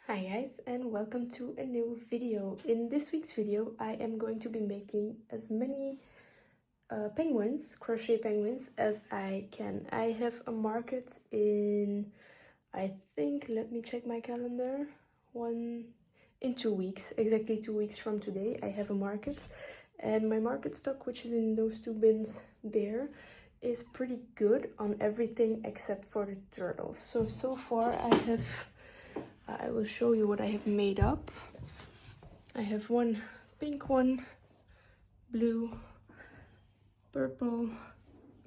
Hi guys, and welcome to a new video. In this week's video I am going to be making as many crochet penguins as I can. I have a market in, I think, let me check my calendar, in 2 weeks, exactly 2 weeks from today I have a market, and my market stock, which is in those two bins there, is pretty good on everything except for the turtles. So far I will show you what I have made up. I have one pink one, blue, purple,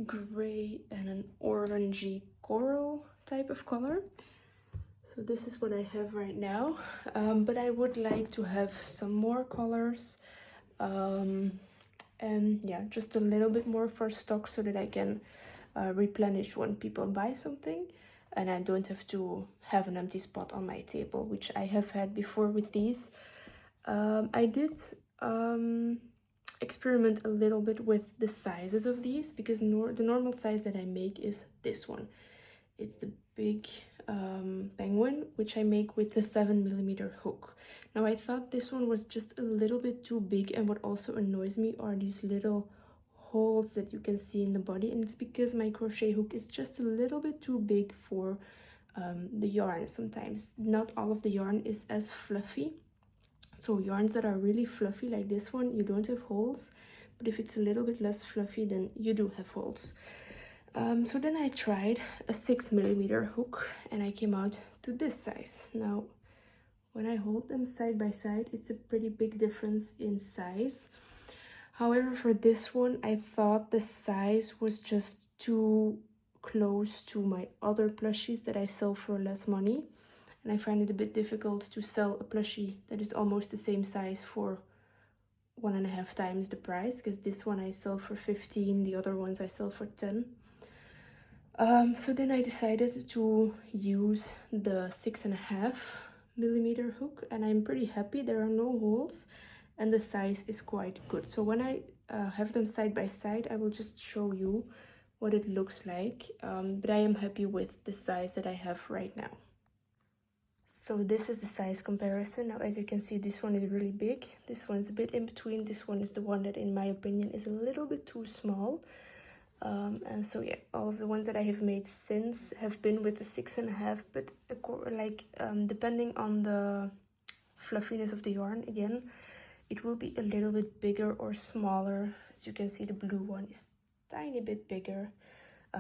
gray, and an orangey coral type of color. So this is what I have right now, but I would like to have some more colors, and yeah, just a little bit more for stock so that I can replenish when people buy something, and I don't have to have an empty spot on my table, which I have had before with these. I did experiment a little bit with the sizes of these, because the normal size that I make is this one. It's the big penguin, which I make with the 7mm hook. Now I thought this one was just a little bit too big, and what also annoys me are these little holes that you can see in the body, and it's because my crochet hook is just a little bit too big for the yarn. Sometimes not all of the yarn is as fluffy, so yarns that are really fluffy like this one, you don't have holes, but if it's a little bit less fluffy, then you do have holes. So then I tried a 6mm hook, and I came out to this size. Now when I hold them side by side, it's a pretty big difference in size. However, for this one, I thought the size was just too close to my other plushies that I sell for less money. And I find it a bit difficult to sell a plushie that is almost the same size for 1.5 times the price, because this one I sell for 15, the other ones I sell for 10. So then I decided to use the 6.5mm hook, and I'm pretty happy. There are no holes and the size is quite good. So when I have them side by side, I will just show you what it looks like, but I am happy with the size that I have right now. So this is the size comparison. Now as you can see, this one is really big, this one's a bit in between, this one is the one that in my opinion is a little bit too small. And so yeah, all of the ones that I have made since have been with the 6.5, but depending on the fluffiness of the yarn, again, it will be a little bit bigger or smaller. As you can see, the blue one is a tiny bit bigger,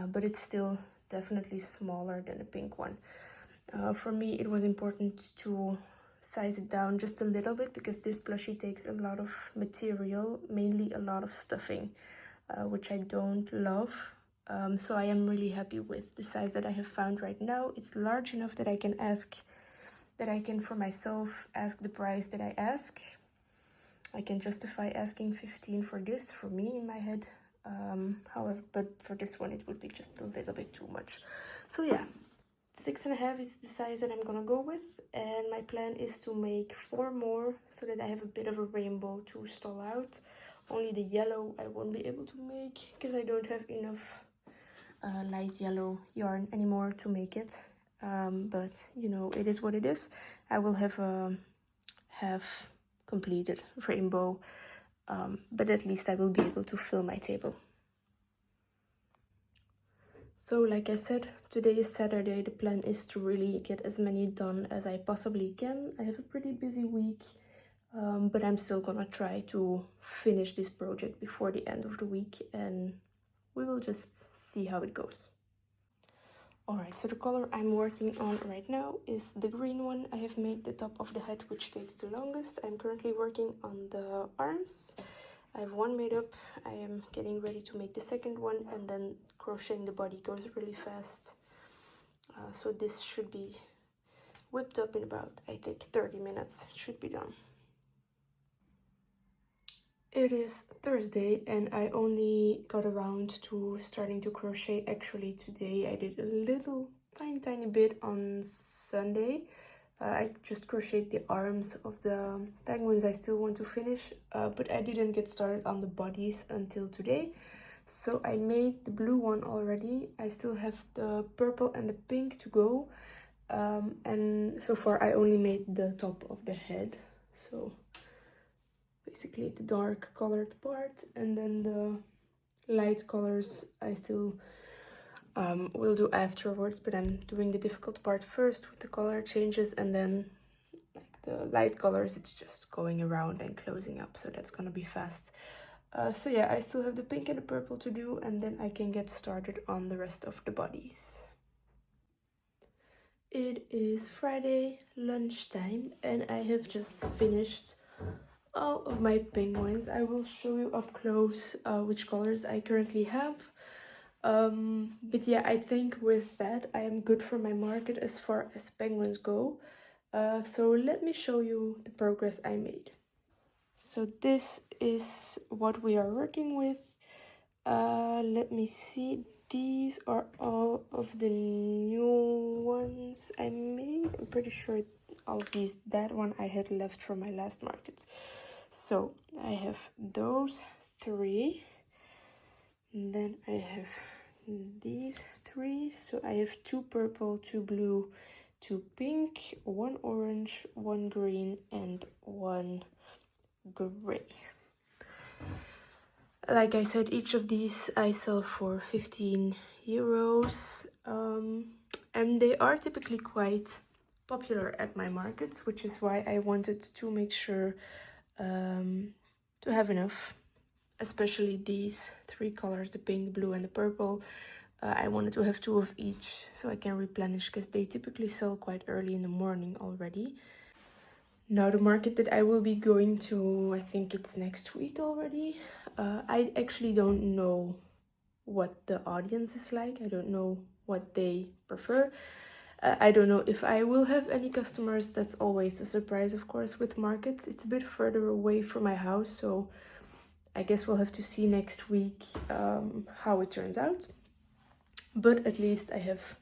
but it's still definitely smaller than the pink one. For me, it was important to size it down just a little bit, because this plushie takes a lot of material, mainly a lot of stuffing, which I don't love. So I am really happy with the size that I have found right now. It's large enough that I can for myself ask the price that I ask. I can justify asking 15 for this, for me, in my head. However, but for this one it would be just a little bit too much. So yeah, 6.5 is the size that I'm gonna go with, and my plan is to make 4 more so that I have a bit of a rainbow to stall out. Only the yellow I won't be able to make, because I don't have enough light yellow yarn anymore to make it. But you know, it is what it is. I will have a half completed rainbow, but at least I will be able to fill my table. So like I said, today is Saturday. The plan is to really get as many done as I possibly can. I have a pretty busy week, but I'm still gonna try to finish this project before the end of the week, and we will just see how it goes. Alright, so the color I'm working on right now is the green one. I have made the top of the head, which takes the longest. I'm currently working on the arms. I have one made up. I am getting ready to make the second one, and then crocheting the body goes really fast. So this should be whipped up in about, I think, 30 minutes. It should be done. It is Thursday, and I only got around to starting to crochet actually today. I did a little tiny bit on Sunday. I just crocheted the arms of the penguins I still want to finish, but I didn't get started on the bodies until today. So I made the blue one already. I still have the purple and the pink to go. and so far I only made the top of the head, so basically the dark colored part, and then the light colors I still will do afterwards, but I'm doing the difficult part first with the color changes, and then like the light colors, it's just going around and closing up, so that's gonna be fast. So yeah, I still have the pink and the purple to do, and then I can get started on the rest of the bodies. It is Friday lunchtime, and I have just finished all of my penguins. I will show you up close which colors I currently have. But yeah, I think with that I am good for my market as far as penguins go. So let me show you the progress I made. So this is what we are working with. Let me see. These are all of the new ones I made. I'm pretty sure all of these, that one I had left from my last markets. So I have those 3. And then I have these 3. So I have 2 purple, 2 blue, 2 pink, 1 orange, 1 green, and 1 gray. Like I said, each of these I sell for 15 euros, and they are typically quite popular at my markets, which is why I wanted to make sure to have enough, especially these 3 colors, the pink, blue, and the purple. I wanted to have 2 of each so I can replenish, because they typically sell quite early in the morning already. Now the market that I will be going to, I think it's next week already. I actually don't know what the audience is like. I don't know what they prefer. I don't know if I will have any customers. That's always a surprise, of course, with markets. It's a bit further away from my house, so I guess we'll have to see next week how it turns out. But at least I have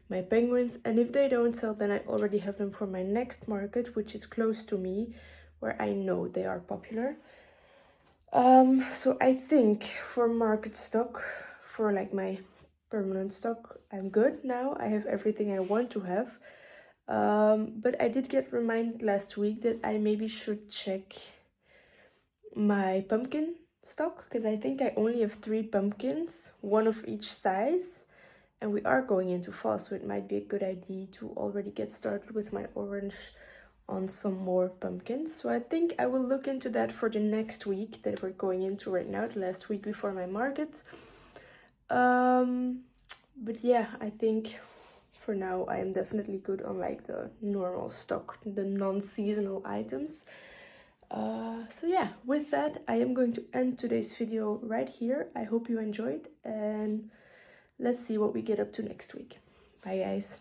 my penguins, and if they don't sell, then I already have them for my next market, which is close to me, where I know they are popular. So I think for market stock, for like my permanent stock, I'm good now. I have everything I want to have. But I did get reminded last week that I maybe should check my pumpkin stock, because I think I only have 3 pumpkins, 1 of each size. And we are going into fall, so it might be a good idea to already get started with my orange on some more pumpkins. So I think I will look into that for the next week that we're going into right now, the last week before my market. But yeah, I think for now I am definitely good on like the normal stock, the non-seasonal items. So yeah, with that I am going to end today's video right here. I hope you enjoyed, and let's see what we get up to next week. Bye guys.